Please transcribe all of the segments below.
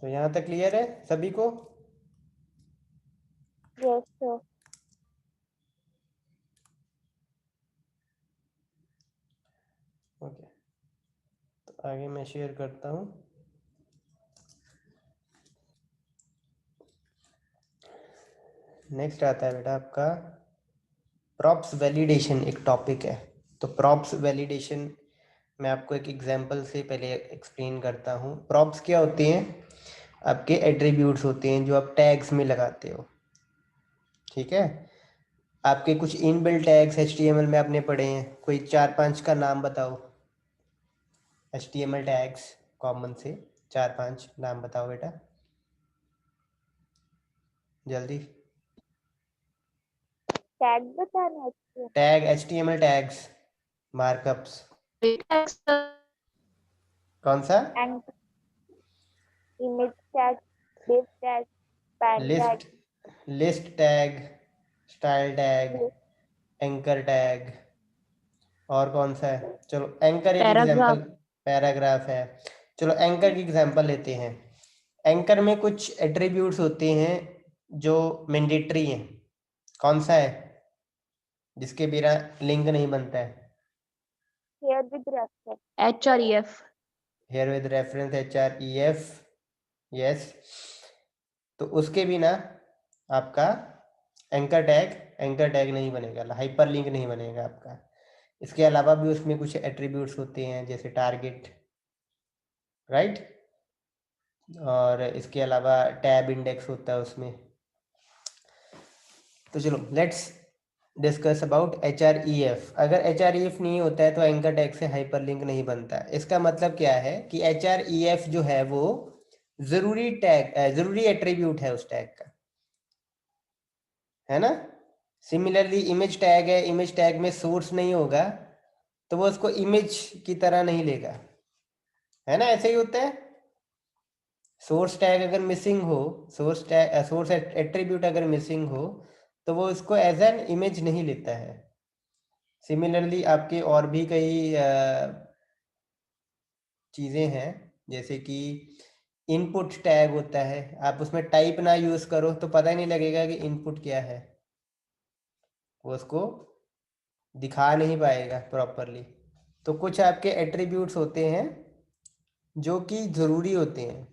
तो यहाँ तक क्लियर है सभी को? Yes sir. ओके, तो आगे मैं शेयर करता हूँ। नेक्स्ट आता है बेटा आपका प्रॉप्स वैलिडेशन, एक टॉपिक है। तो प्रॉप्स वैलिडेशन मैं आपको एक एग्जांपल से पहले एक्सप्लेन करता हूँ। प्रॉप्स क्या होते हैं? आपके एट्रीब्यूट्स होते हैं जो आप टैग्स में लगाते हो, ठीक है। आपके कुछ इनबिल्ट टैग्स HTML में आपने पढ़े हैं, कोई 4-5 का नाम बताओ। HTML टैग्स कॉमन से 4-5 नाम बताओ बेटा, जल्दी। टैग बताना है। Tag, HTML tags, markups. कौन सा? And image tag, div tag, pan tag, list, list tag, style tag, anchor tag, और कौन सा है? चलो एंकर एक एग्जांपल, पैराग्राफ। पैराग्राफ है। चलो एंकर की एग्जांपल लेते हैं। एंकर में कुछ एट्रीब्यूट्स होते हैं जो मैंडेटरी हैं। कौन सा है जिसके बिना लिंक नहीं बनता है? here with reference, HREF। Here with reference, HREF, yes. तो उसके बिना आपका एंकर टैग नहीं बनेगा, हाइपर लिंक नहीं बनेगा आपका। इसके अलावा भी उसमें कुछ एट्रीब्यूट्स होते हैं जैसे टारगेट, राइट, और इसके अलावा टैब इंडेक्स होता है उसमें। तो चलो लेट्स डिस्कस अबाउट HREF। अगर HREF नहीं होता है तो एंकर टैग से हाइपर लिंक नहीं बनता। इसका मतलब क्या है कि HREF जो है वो जरूरी टैग, जरूरी एट्रीब्यूट है उस टैग का, है ना। सिमिलरली इमेज टैग है, इमेज टैग में सोर्स नहीं होगा तो वो उसको इमेज की तरह नहीं लेगा, है ना। ऐसे ही होता है। सोर्स टैग अगर मिसिंग हो, सोर्स टैग, सोर्स एट्रीब्यूट अगर मिसिंग हो तो वो उसको एज एन इमेज नहीं लेता है। सिमिलरली आपके और भी कई चीज़ें हैं, जैसे कि इनपुट टैग होता है। आप उसमें टाइप ना यूज़ करो तो पता ही नहीं लगेगा कि इनपुट क्या है, वो उसको दिखा नहीं पाएगा प्रॉपरली। तो कुछ आपके एट्रीब्यूट्स होते हैं जो कि ज़रूरी होते हैं।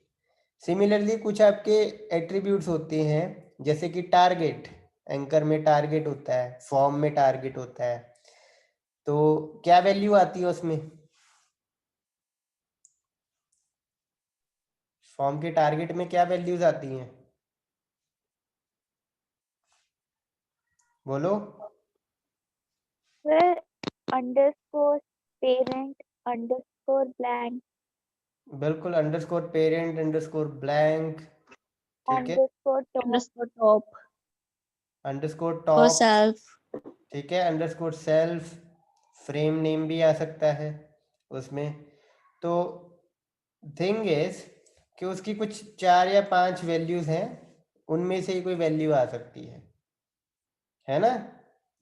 सिमिलरली कुछ आपके एट्रीब्यूट्स होते हैं जैसे कि टारगेट, एंकर में टारगेट होता है, फॉर्म में टारगेट होता है। तो क्या वैल्यू आती है उसमें? फॉर्म के टारगेट में क्या वैल्यूज आती हैं, बोलो। where underscore parent underscore blank बिल्कुल, अंडरस्कोर पेरेंट, अंडरस्कोर ब्लैंक, ठीक है, underscore top underscore top underscore और टॉप, सेल्फ। ठीक है, अंडरस्कोर सेल्फ, फ्रेम नेम भी आ सकता है उसमें। तो थिंग इज कि उसकी कुछ 4 या 5 वैल्यूज हैं, उनमें से ही कोई वैल्यू आ सकती है ना।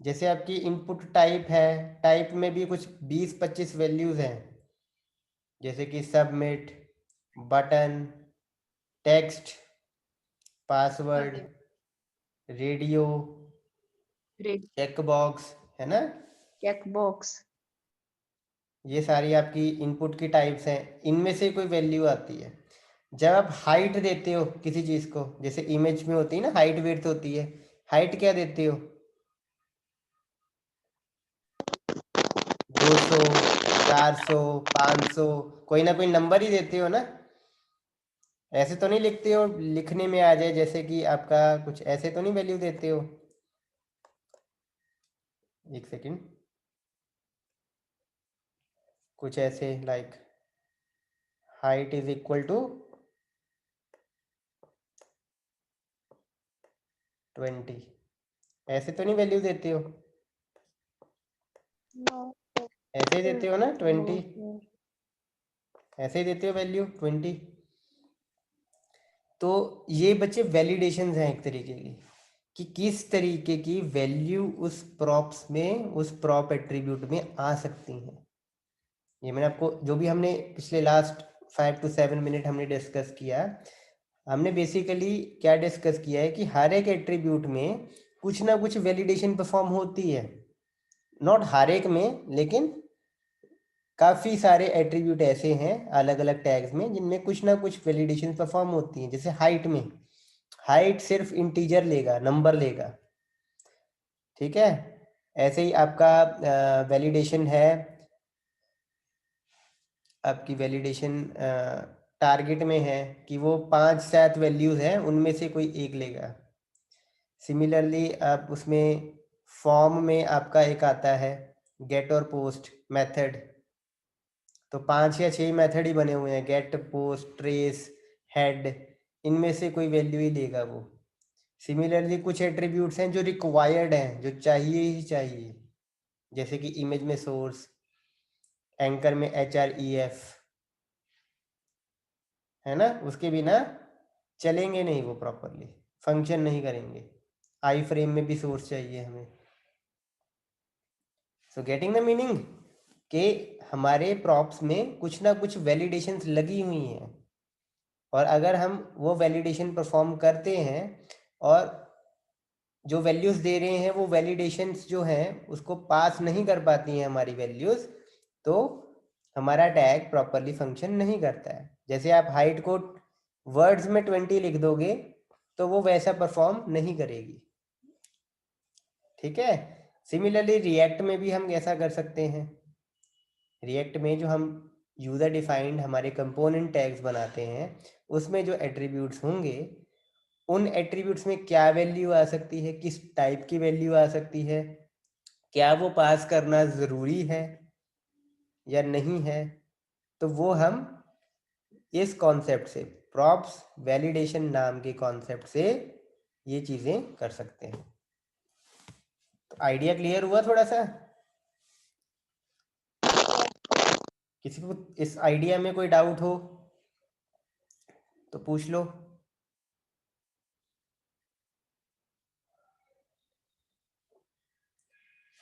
जैसे आपकी इनपुट टाइप है, टाइप में भी कुछ 20-25 वैल्यूज हैं, जैसे कि submit, button, text, password, radio, check box, है ना। Check box. ये सारी आपकी इनपुट की टाइप्स हैं, इनमें से कोई वैल्यू आती है। जब आप हाइट देते हो किसी चीज़ को, जैसे इमेज में होती है ना हाइट विड्थ होती है, हाइट क्या देते हो? 200, 400, 500, कोई ना कोई नंबर ही देते हो ना। ऐसे तो नहीं लिखते हो लिखने में आ जाए, जैसे कि आपका कुछ ऐसे तो नहीं वैल्यू देते हो। एक सेकंड, कुछ ऐसे like height is equal to 20, ऐसे तो नहीं वैल्यू देते हो, no ऐसे ही देते हो ना 20, sir। ऐसे ही देते हो वैल्यू 20। तो ये बच्चे वैलिडेशंस हैं एक तरीके की, कि किस तरीके की वैल्यू उस प्रॉप्स में, उस प्रॉप एट्रीब्यूट में आ सकती हैं। ये मैंने आपको जो भी हमने पिछले लास्ट 5 to 7 मिनट हमने डिस्कस किया, हमने बेसिकली क्या डिस्कस किया है कि हर एक एट्रीब्यूट में कुछ ना कुछ वैलिडेशन परफॉर्म होती है, नॉट हर एक में, लेकिन काफ़ी सारे एट्रीब्यूट ऐसे हैं अलग अलग टैग्स में जिनमें कुछ ना कुछ वैलिडेशन परफॉर्म होती हैं। जैसे हाइट में, हाइट सिर्फ इंटीजर लेगा, नंबर लेगा, ठीक है। ऐसे ही आपका वैलिडेशन है, आपकी वैलिडेशन टारगेट में है कि वो 5-7 वैल्यूज हैं, उनमें से कोई एक लेगा। सिमिलरली आप उसमें फॉर्म में आपका एक आता है गेट और पोस्ट मेथड, तो 5 या 6 मेथड ही बने हुए हैं, गेट, पोस्ट, ट्रेस, हेड, इनमें से कोई वैल्यू ही देगा वो। सिमिलरली कुछ एट्रीब्यूट्स हैं जो रिक्वायर्ड हैं, जो चाहिए ही चाहिए, जैसे कि इमेज में सोर्स, एंकर में HREF, है ना, उसके बिना चलेंगे नहीं वो, प्रॉपरली फंक्शन नहीं करेंगे। आई फ्रेम में भी सोर्स चाहिए हमें। सो गेटिंग द मीनिंग कि हमारे प्रॉप्स में कुछ ना कुछ वैलिडेशंस लगी हुई हैं, और अगर हम वो वैलिडेशन परफॉर्म करते हैं और जो वैल्यूज दे रहे हैं वो वैलिडेशंस जो हैं उसको पास नहीं कर पाती हैं हमारी वैल्यूज, तो हमारा टैग प्रॉपरली फंक्शन नहीं करता है। जैसे आप हाइट को वर्ड्स में 20 लिख दोगे तो वो वैसा परफॉर्म नहीं करेगी, ठीक है। सिमिलरली रिएक्ट में भी हम ऐसा कर सकते हैं। रिएक्ट में जो हम यूजर डिफाइंड हमारे कंपोनेंट टैग्स बनाते हैं, उसमें जो एट्रीब्यूट्स होंगे उन एट्रीब्यूट्स में क्या वैल्यू आ सकती है, किस टाइप की वैल्यू आ सकती है, क्या वो पास करना ज़रूरी है या नहीं है, तो वो हम इस कॉन्सेप्ट से, प्रॉप्स वैलिडेशन नाम के कॉन्सेप्ट से ये चीज़ें कर सकते हैं। तो आइडिया क्लियर हुआ थोड़ा सा? किसी को इस आइडिया में कोई डाउट हो तो पूछ लो।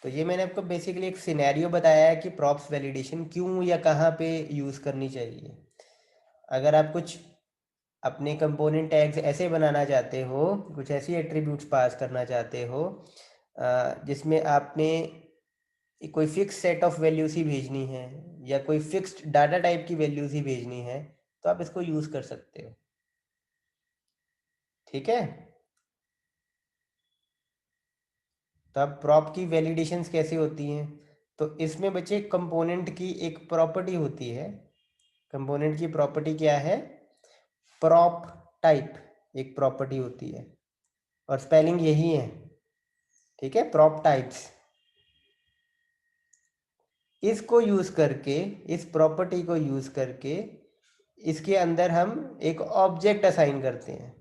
तो ये मैंने आपको बेसिकली एक सिनेरियो बताया है कि प्रॉप्स वैलिडेशन क्यों या कहाँ पे यूज़ करनी चाहिए। अगर आप कुछ अपने कंपोनेंट टैग्स ऐसे बनाना चाहते हो, कुछ ऐसी एट्रीब्यूट्स पास करना चाहते हो जिसमें आपने कोई फिक्स सेट ऑफ वैल्यूज ही भेजनी है या कोई फिक्स्ड डाटा टाइप की वैल्यूज ही भेजनी है, तो आप इसको यूज़ कर सकते हो, ठीक है। तो अब प्रॉप की वैलिडेशंस कैसे होती हैं, तो इसमें बच्चे कंपोनेंट की एक प्रॉपर्टी होती है। कंपोनेंट की प्रॉपर्टी क्या है? प्रॉप टाइप एक प्रॉपर्टी होती है, और स्पेलिंग यही है, ठीक है, प्रॉप टाइप्स। इसको यूज़ करके, इस प्रॉपर्टी को यूज़ करके इसके अंदर हम एक ऑब्जेक्ट असाइन करते हैं,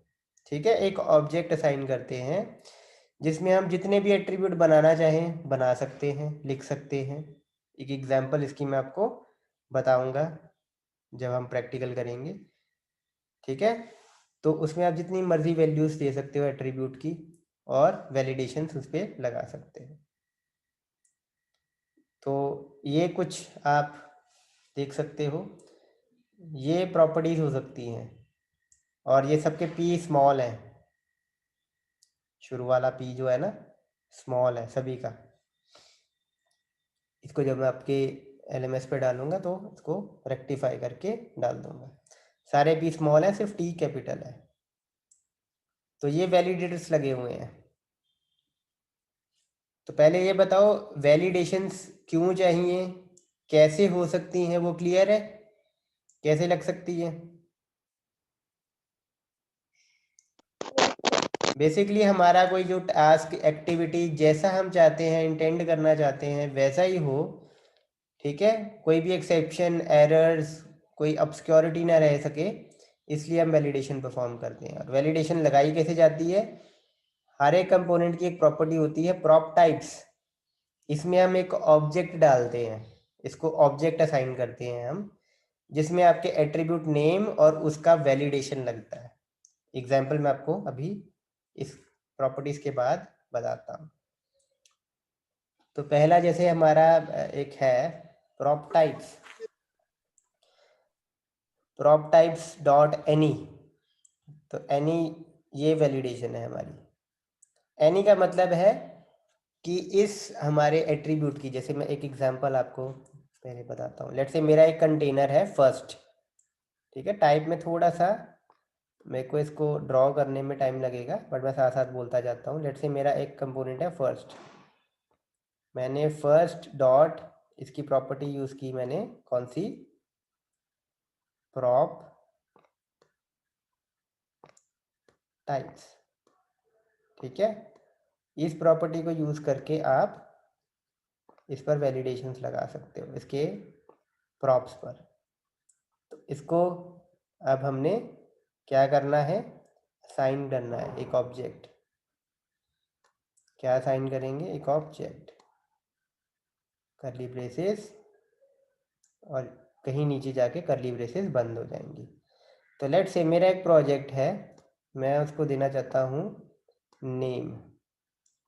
ठीक है। एक ऑब्जेक्ट असाइन करते हैं जिसमें हम जितने भी एट्रीब्यूट बनाना चाहें बना सकते हैं, लिख सकते हैं। एक एग्जांपल इसकी मैं आपको बताऊंगा जब हम प्रैक्टिकल करेंगे, ठीक है। तो उसमें आप जितनी मर्जी वैल्यूज दे सकते हो एट्रीब्यूट की, और वैलिडेशंस उस पर लगा सकते हैं। तो ये कुछ आप देख सकते हो, ये प्रॉपर्टीज हो सकती हैं, और ये सबके पी स्मॉल है, शुरू वाला पी जो है ना स्मॉल है सभी का। इसको जब मैं आपके LMS पे डालूंगा तो इसको रेक्टिफाई करके डाल दूंगा। सारे पी स्मॉल है, सिर्फ टी कैपिटल है। तो ये वैलिडेटर्स लगे हुए हैं। तो पहले ये बताओ वैलिडेशंस क्यों चाहिए, कैसे हो सकती हैं, वो क्लियर है? कैसे लग सकती है? बेसिकली हमारा कोई जो टास्क एक्टिविटी जैसा हम चाहते हैं, इंटेंड करना चाहते हैं, वैसा ही हो, ठीक है। कोई भी एक्सेप्शन, एरर्स, कोई ऑब्सक्योरिटी ना रह सके, इसलिए हम वैलिडेशन परफॉर्म करते हैं। और वैलिडेशन लगाई कैसे जाती है? हर एक कंपोनेंट की एक प्रॉपर्टी होती है प्रॉप टाइप्स, इसमें हम एक ऑब्जेक्ट डालते हैं, इसको ऑब्जेक्ट असाइन करते हैं हम, जिसमें आपके एट्रीब्यूट नेम और उसका वैलिडेशन लगता है। एग्जाम्पल मैं आपको अभी इस प्रॉपर्टीज के बाद बताता हूँ। तो पहला जैसे हमारा एक है प्रॉप टाइप्स डॉट एनी, तो एनी ये वैलिडेशन है हमारी। एनी का मतलब है कि इस हमारे एट्रीब्यूट की, जैसे मैं एक एग्जांपल आपको पहले बताता हूँ। लेट्स से मेरा एक कंटेनर है फर्स्ट, ठीक है। टाइप में थोड़ा सा मेरे को इसको ड्रॉ करने में टाइम लगेगा, बट मैं साथ साथ बोलता जाता हूँ। लेट्स से मेरा एक कंपोनेंट है फर्स्ट, मैंने फर्स्ट डॉट इसकी प्रॉपर्टी यूज की, मैंने कौन सी, प्रॉप टाइप्स, ठीक है। इस प्रॉपर्टी को यूज करके आप इस पर वैलिडेशंस लगा सकते हो, इसके प्रॉप्स पर। तो इसको अब हमने क्या करना है, असाइन करना है एक ऑब्जेक्ट। क्या असाइन करेंगे, एक ऑब्जेक्ट, करली ब्रेसेस, और कहीं नीचे जाके करली ब्रेसेस बंद हो जाएंगी। तो लेट्स से मेरा एक प्रोजेक्ट है, मैं उसको देना चाहता हूँ नेम।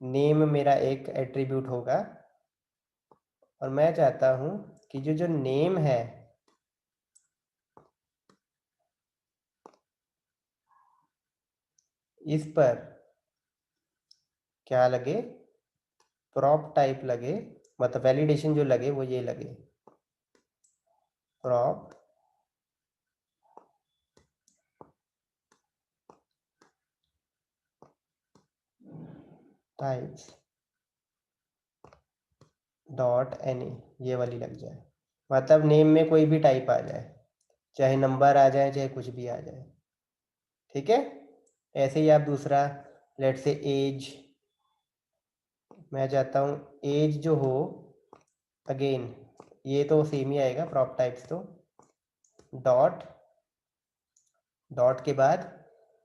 नेम मेरा एक एट्रीब्यूट होगा, और मैं चाहता हूँ कि जो जो नेम है इस पर क्या लगे, प्रॉप टाइप लगे, मतलब वैलिडेशन जो लगे वो ये लगे, प्रॉप टाइप्स डॉट एनी, ये वाली लग जाए। मतलब नेम में कोई भी टाइप आ जाए, चाहे नंबर आ जाए चाहे कुछ भी आ जाए, ठीक है। ऐसे ही आप दूसरा, लेट से एज, मैं चाहता हूँ एज जो हो, अगेन ये तो सेम ही आएगा प्रॉप टाइप्स, तो डॉट, डॉट के बाद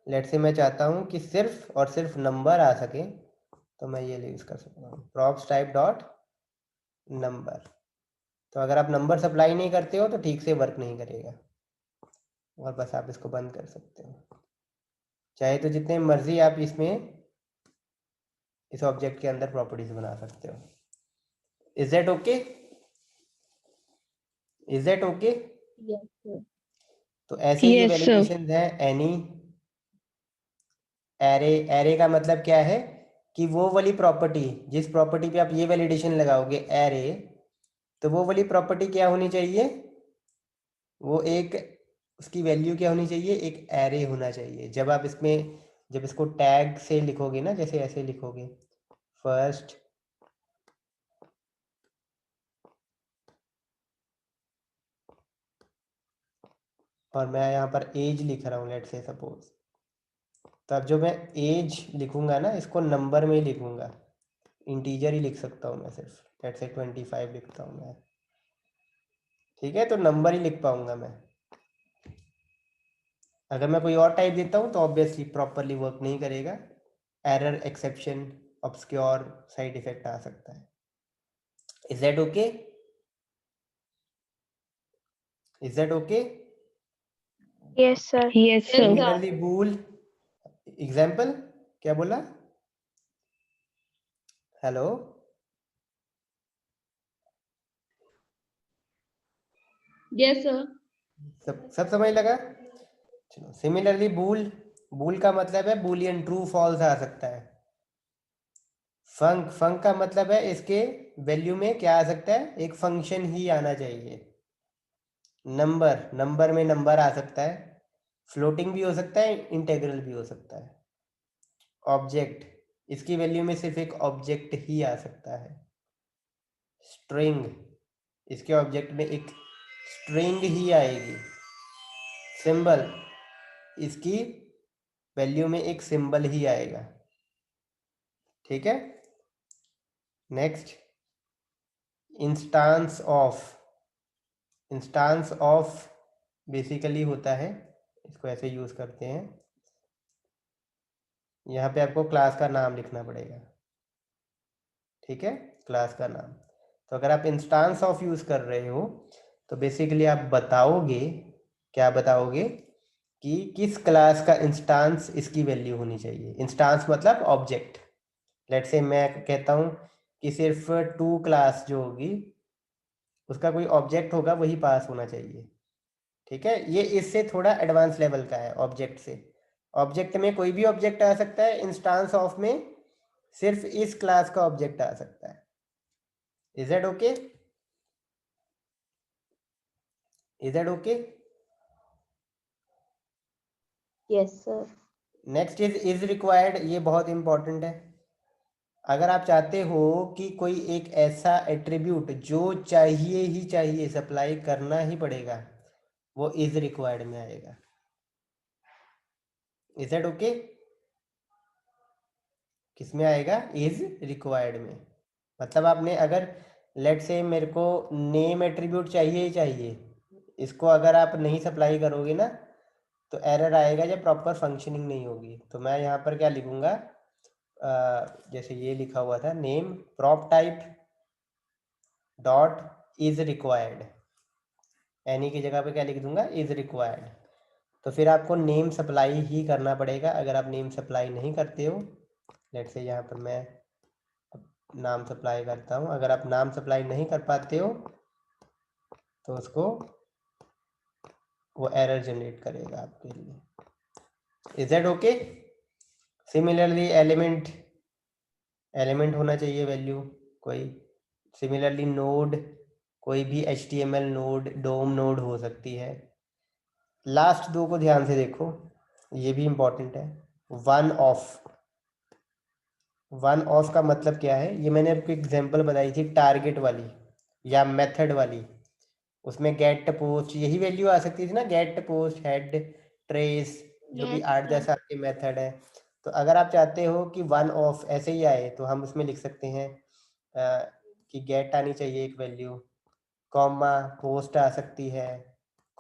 लेट से मैं चाहता हूँ कि सिर्फ और सिर्फ नंबर आ सके, तो मैं ये यूज कर सकता हूँ प्रॉप्स टाइप डॉट नंबर। तो अगर आप नंबर सप्लाई नहीं करते हो तो ठीक से वर्क नहीं करेगा, और बस आप इसको बंद कर सकते हो। चाहे तो जितने मर्जी आप इसमें इस ऑब्जेक्ट के अंदर प्रॉपर्टीज बना सकते हो। Is that okay, is that okay. Yes, sir. तो ऐसे ये Yes, sir. वैलिडेशंस हैं एनी, एरे। एरे का मतलब क्या है कि वो वाली प्रॉपर्टी, जिस प्रॉपर्टी पे आप ये वैलिडेशन लगाओगे एरे, तो वो वाली प्रॉपर्टी क्या होनी चाहिए, वो एक, उसकी वैल्यू क्या होनी चाहिए, एक एरे होना चाहिए। जब आप इसमें, जब इसको टैग से लिखोगे ना, जैसे ऐसे लिखोगे फर्स्ट और मैं यहाँ पर एज लिख रहा हूँ, लेट से सपोज, तब जो मैं एज लिखूंगा ना, इसको नंबर में ही लिखूंगा, इंटीजर ही लिख सकता हूँ मैं, सिर्फ लेट से 25 लिखता हूँ मैं, ठीक है। तो नंबर ही लिख पाऊंगा मैं। अगर मैं कोई और टाइप देता हूँ तो ऑब्वियसली प्रॉपरली वर्क नहीं करेगा, error, exception, obscure, side effect आ सकता है। Is that okay, is that okay. Yes, sir. Yes, sir. Similarly bool example, क्या बोला, हेलो, Yes, sir. सब समझ लगा। चलो, सिमिलरली बूल, बूल का मतलब है बूलियन, ट्रू फॉल्स आ सकता है। फंक, फंक का मतलब है इसके वैल्यू में क्या आ सकता है, एक फंक्शन ही आना चाहिए। नंबर, नंबर में नंबर आ सकता है, फ्लोटिंग भी हो सकता है, इंटेग्रल भी हो सकता है। ऑब्जेक्ट, इसकी वैल्यू में सिर्फ एक ऑब्जेक्ट ही आ सकता है। स्ट्रिंग, इसके ऑब्जेक्ट में एक स्ट्रिंग ही आएगी। सिंबल, इसकी वैल्यू में एक सिंबल ही आएगा, ठीक है। Next, instance of, instance of basically होता है, इसको ऐसे यूज करते हैं, यहाँ पे आपको क्लास का नाम लिखना पड़ेगा, ठीक है, क्लास का नाम। तो अगर आप इंस्टांस ऑफ यूज कर रहे हो तो बेसिकली आप बताओगे, क्या बताओगे कि किस क्लास का इंस्टांस इसकी वैल्यू होनी चाहिए। इंस्टांस मतलब ऑब्जेक्ट। लेट्स से मैं कहता हूँ कि सिर्फ टू क्लास जो होगी उसका कोई ऑब्जेक्ट होगा वही पास होना चाहिए, ठीक है। ये इससे थोड़ा एडवांस लेवल का है ऑब्जेक्ट से। ऑब्जेक्ट में कोई भी ऑब्जेक्ट आ सकता है, इंस्टांस ऑफ में सिर्फ इस क्लास का ऑब्जेक्ट आ सकता है। Is that okay? Is that okay? Yes, sir. Next is required, ये बहुत इंपॉर्टेंट है। अगर आप चाहते हो कि कोई एक ऐसा एट्रीब्यूट जो चाहिए ही चाहिए, सप्लाई करना ही पड़ेगा, वो इज रिक्वायर्ड में आएगा। Is that okay? किस में आएगा? इज रिक्वायर्ड में। मतलब आपने अगर लेट से मेरे को नेम एट्रीब्यूट चाहिए ही चाहिए, इसको अगर आप नहीं सप्लाई करोगे ना तो एरर आएगा जब प्रॉपर फंक्शनिंग नहीं होगी। तो मैं यहाँ पर क्या लिखूँगा, जैसे ये लिखा हुआ था name prop type dot is required, any की जगह पे क्या लिख दूंगा? Is required. तो फिर आपको नेम सप्लाई ही करना पड़ेगा। अगर आप नेम सप्लाई नहीं करते हो, लेट से यहाँ पर मैं नाम सप्लाई करता हूँ, अगर आप नाम सप्लाई नहीं कर पाते हो तो उसको वो एरर जनरेट करेगा आपके लिए। Is that okay? Similarly element होना चाहिए वैल्यू कोई। सिमिलरली नोड, कोई भी HTML नोड, डोम नोड हो सकती है। लास्ट दो को ध्यान से देखो, ये भी इंपॉर्टेंट है। वन ऑफ का मतलब क्या है? ये मैंने आपको एग्जांपल बताई थी टारगेट वाली या मेथड वाली, उसमें गेट पोस्ट यही वैल्यू आ सकती थी ना, गेट पोस्ट हेड ट्रेस, जो भी Yes, आर्ट sir. जैसा आपके मेथड है। तो अगर आप चाहते हो कि वन ऑफ ऐसे ही आए तो हम उसमें लिख सकते हैं कि गेट आनी चाहिए एक वैल्यू, कॉमा पोस्ट आ सकती है,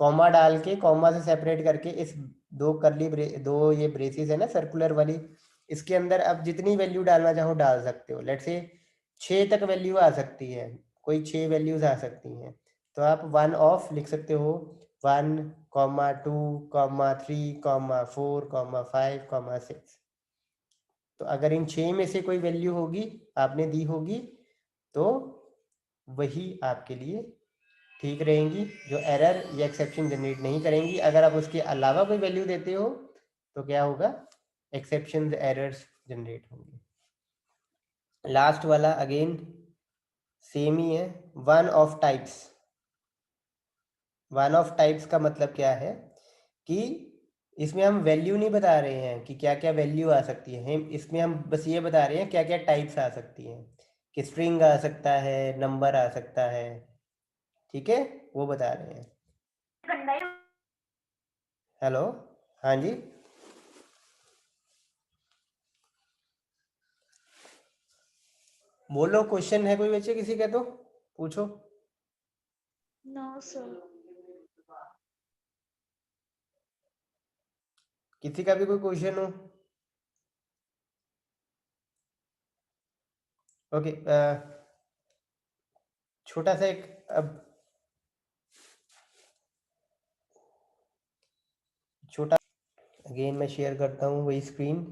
कॉमा डाल के कॉमा से सेपरेट करके इस दो दो ये ब्रेसेस है ना सर्कुलर वाली, इसके अंदर आप जितनी वैल्यू डालना चाहो डाल सकते हो। लेट से 6 तक वैल्यू आ सकती है, कोई 6 वैल्यूज आ सकती हैं। तो आप वन ऑफ लिख सकते हो 1, 2, 3, 4, 5, 6। तो अगर इन 6 में से कोई वैल्यू होगी आपने दी होगी तो वही आपके लिए ठीक रहेंगी, जो एरर या एक्सेप्शन जनरेट नहीं करेंगी। अगर आप उसके अलावा कोई वैल्यू देते हो तो क्या होगा? एक्सेप्शन एरर्स जनरेट होंगे। लास्ट वाला अगेन सेम ही है, one of types. One of types का मतलब क्या है कि इसमें हम वैल्यू नहीं बता रहे हैं कि क्या क्या वैल्यू आ सकती है, इसमें हम बस ये बता रहे हैं क्या क्या टाइप्स आ सकती हैं, कि स्ट्रिंग आ सकता है, नंबर आ सकता है, ठीक है, वो बता रहे हैं। हेलो, हाँ जी, बोलो, क्वेश्चन है कोई बच्चे किसी का तो पूछो। No, sir. किसी का भी कोई क्वेश्चन हो? ओके, छोटा सा एक अब छोटा अगेन मैं शेयर करता हूँ वही स्क्रीन।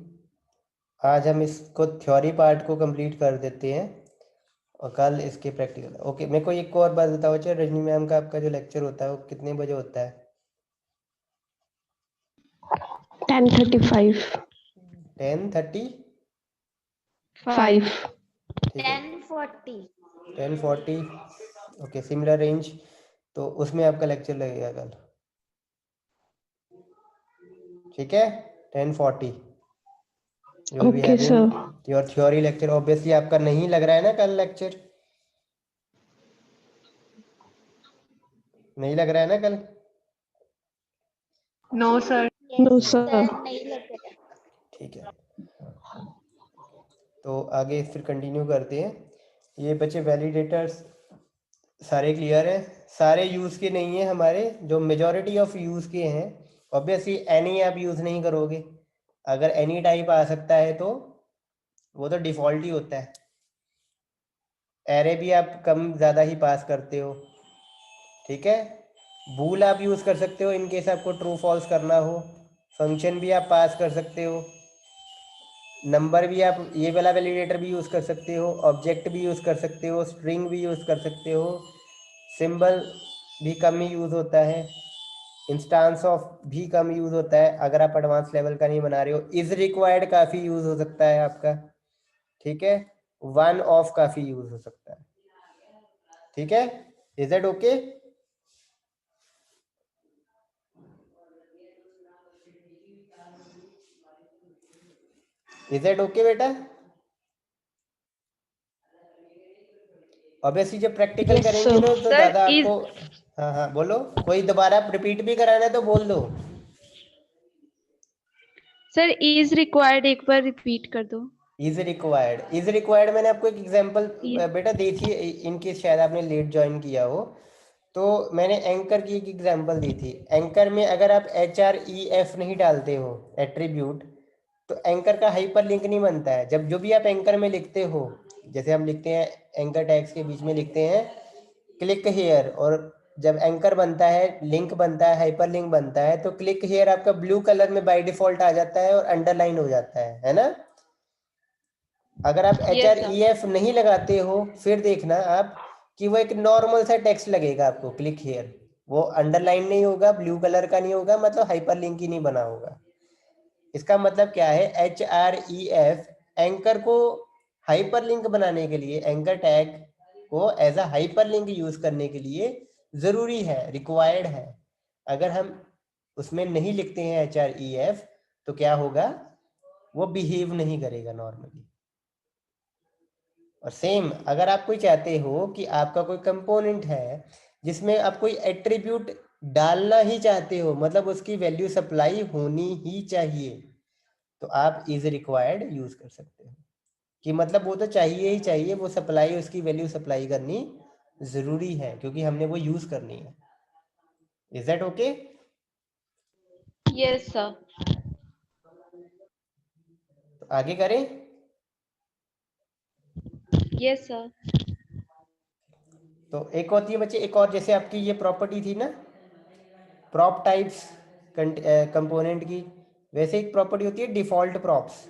आज हम इसको थ्योरी पार्ट को कंप्लीट कर देते हैं और कल इसके प्रैक्टिकल। ओके, मेरे को एक और बात बताओ, अच्छा रजनी मैम का आपका जो लेक्चर होता है वो कितने बजे होता है? 10:35. 10:35, 5. ठीक है, 10:40. 10:40, ओके, सिमिलर रेंज। तो उसमें आपका लेक्चर लगेगा कल, ठीक है, 10:40 you will be Okay, sir. Having your theory lecture. Obviously आपका नहीं लग रहा है ना कल लेक्चर? नहीं लग रहा है ना कल? No, sir. No, Yes, sir. sir. नहीं लग रहा. ठीक है, तो आगे फिर कंटिन्यू करते हैं। ये बच्चे वैलिडेटर्स सारे क्लियर है? सारे यूज़ के नहीं है हमारे, जो मेजॉरिटी ऑफ यूज़ के हैं। ऑब्वियसली एनी आप यूज़ नहीं करोगे, अगर एनी टाइप आ सकता है तो वो तो डिफ़ॉल्ट ही होता है। एरे भी आप कम ज़्यादा ही पास करते हो, ठीक है। बूल आप यूज़ कर सकते हो इन केस आपको ट्रू फॉल्स करना हो। फंक्शन भी आप पास कर सकते हो, नंबर भी आप ये वाला वैलिडेटर भी यूज़ कर सकते हो, ऑब्जेक्ट भी यूज़ कर सकते हो, स्ट्रिंग भी यूज़ कर सकते हो, सिंबल भी कम ही यूज़ होता है, इंस्टांस ऑफ भी कम यूज होता है अगर आप एडवांस लेवल का नहीं बना रहे हो। इज रिक्वायर्ड काफी यूज हो सकता है आपका, ठीक है। वन ऑफ काफी यूज हो सकता है, ठीक है। Is that okay? Is that okay बेटा? ऑब्वियसली जब प्रैक्टिकल Yes, करेंगे sir. ना तो Sir, ज्यादा is आपको, हाँ हाँ बोलो, कोई दोबारा रिपीट भी कराना है तो बोल दो। sir is required एक बार repeat कर दो. इज रिक्वायर्ड, इज रिक्वायर्ड मैंने आपको एक एग्जांपल Is बेटा दी थी, इनके शायद आपने लेट ज्वाइन किया हो, तो मैंने एंकर की एक एग्जांपल दी थी। एंकर में अगर आप HREF नहीं डालते हो एट्रीब्यूट, तो एंकर का हाइपर लिंक नहीं बनता है। जब जो भी आप एंकर में लिखते हो, जैसे हम लिखते हैं एंकर टैग्स के बीच में लिखते हैं क्लिक हेयर, और जब एंकर बनता है, लिंक बनता है, हाइपर लिंक बनता है, तो क्लिक हेयर आपका ब्लू कलर में बाय डिफॉल्ट आ जाता है और अंडरलाइन हो जाता है ना। अगर आप Yes, sir. HREF नहीं लगाते हो, फिर देखना आप कि वो एक नॉर्मल सा टेक्स्ट लगेगा आपको क्लिक हेयर, वो अंडरलाइन नहीं होगा, ब्लू कलर का नहीं होगा, मतलब हाइपर लिंक ही नहीं बना होगा। इसका मतलब क्या है, HREF एंकर को हाइपर लिंक बनाने के लिए, एंकर टैग को as a hyper link use करने के लिए जरूरी है, रिक्वायर्ड है। अगर हम उसमें नहीं लिखते हैं HREF, तो क्या होगा, वो बिहेव नहीं करेगा नॉर्मली। और सेम अगर आप कोई चाहते हो कि आपका कोई कंपोनेंट है जिसमें आप कोई एट्रीब्यूट डालना ही चाहते हो, मतलब उसकी वैल्यू सप्लाई होनी ही चाहिए, तो आप इज रिक्वायर्ड यूज कर सकते हो, कि मतलब वो तो चाहिए ही चाहिए, वो सप्लाई, उसकी वैल्यू सप्लाई करनी जरूरी है क्योंकि हमने वो यूज करनी है। Is that okay? Yes, sir. तो आगे करें। Yes, sir. तो एक होती है बच्चे, एक और, जैसे आपकी ये प्रॉपर्टी थी ना, प्रॉप टाइप्स कंपोनेंट की, वैसे एक प्रॉपर्टी होती है डिफॉल्ट प्रॉप्स।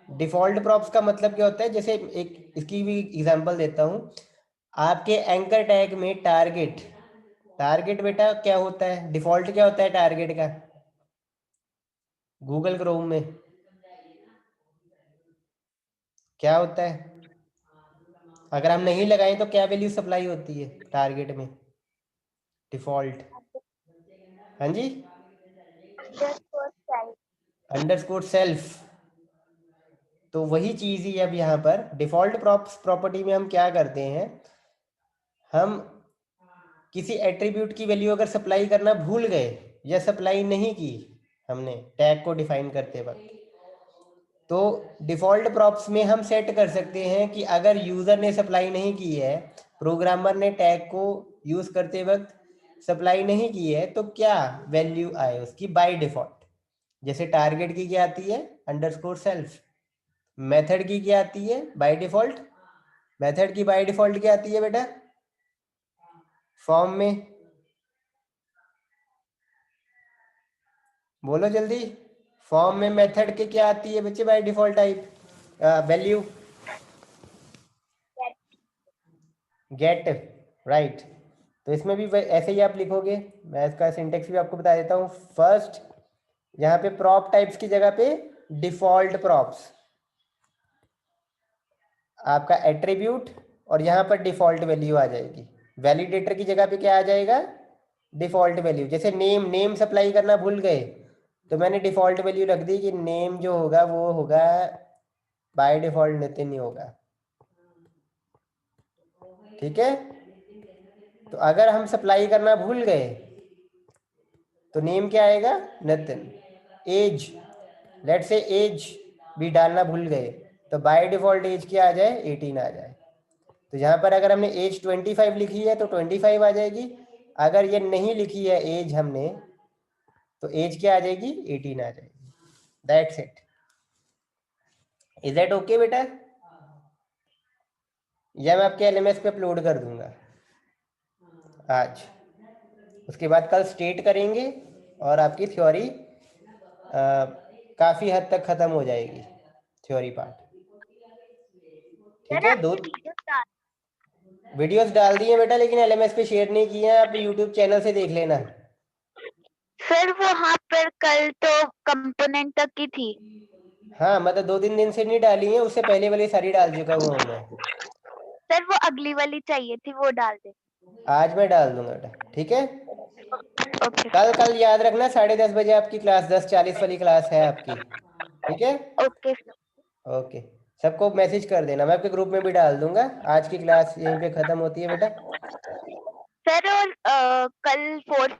डिफॉल्ट प्रॉप्स का मतलब क्या होता है, जैसे एक इसकी भी एग्जांपल देता हूँ। आपके एंकर टैग में टारगेट, टारगेट बेटा क्या होता है, डिफॉल्ट क्या होता है टारगेट का गूगल क्रोम में, क्या होता है? अगर हम नहीं लगाएं तो क्या वैल्यू सप्लाई होती है टारगेट में डिफॉल्ट? हाँ जी, underscore self. Underscore self. तो वही चीज ही अब यहाँ पर डिफॉल्ट प्रॉपर्टी में हम क्या करते हैं, हम किसी एट्रीब्यूट की वैल्यू अगर सप्लाई करना भूल गए या सप्लाई नहीं की हमने टैग को डिफाइन करते वक्त, तो डिफॉल्ट प्रॉप्स में हम सेट कर सकते हैं कि अगर यूजर ने सप्लाई नहीं की है, प्रोग्रामर ने टैग को यूज करते वक्त सप्लाई नहीं की है, तो क्या वैल्यू आए उसकी बाय डिफॉल्ट। जैसे टारगेट की क्या आती है, अंडरस्कोर सेल्फ। मेथड की क्या आती है बाय डिफॉल्ट, मेथड की बाय डिफॉल्ट क्या आती है बेटा फॉर्म में, बोलो जल्दी। फॉर्म में मेथड के क्या आती है बच्चे by default type, value gate, right. तो इसमें भी ऐसे ही आप लिखोगे, मैं इसका सिंटेक्स भी आपको बता देता हूँ। फर्स्ट यहाँ पे प्रॉप टाइप्स की जगह पे डिफॉल्ट प्रॉप्स, आपका एट्रीब्यूट, और यहाँ पर डिफॉल्ट वैल्यू आ जाएगी। वैलिडेटर की जगह पे क्या आ जाएगा, डिफॉल्ट वैल्यू। जैसे नेम, नेम सप्लाई करना भूल गए तो मैंने डिफॉल्ट वैल्यू रख दी कि नेम जो होगा वो होगा बाय डिफॉल्ट नितिन ही होगा, ठीक है। तो अगर हम सप्लाई करना भूल गए तो नेम क्या आएगा, नितिन। एज, लेट से एज भी डालना भूल गए तो बाय डिफॉल्ट एज क्या आ जाए, 18 आ जाए। तो यहाँ पर अगर हमने एज 25 लिखी है तो 25 आ जाएगी, अगर ये नहीं लिखी है एज हमने तो एज क्या आ जाएगी, 18 आ जाएगी। That's it. Is that okay बेटा? या मैं आपके LMS पे अपलोड कर दूंगा आज, उसके बाद कल स्टेट करेंगे और आपकी थ्योरी काफ़ी हद तक ख़त्म हो जाएगी, थ्योरी पार्ट, ठीक है। दो वीडियोस डाल दिए बेटा, लेकिन LMS पे शेयर नहीं किए हैं, आप YouTube चैनल से देख लेना। सर वो हाँ पर कल तो कंपोनेंट तक की थी। हाँ मतलब 2-3 दिन से नहीं डाली है, उससे पहले वाली सारी डाल चुका हूँ मैं। सर वो अगली वाली चाहिए थी, वो डाल दे। आज मैं डाल दूंगा बेटा, ठीक है। ओके कल याद रखना 10:30 बजे आपकी क्लास, 10:40 वाली क्लास है आपकी, ठीक है। ओके ओके, सबको मैसेज कर देना, मैं आपके ग्रुप में भी डाल दूंगा। आज की क्लास यहीं पे खत्म होती है बेटा। सर। और कल 4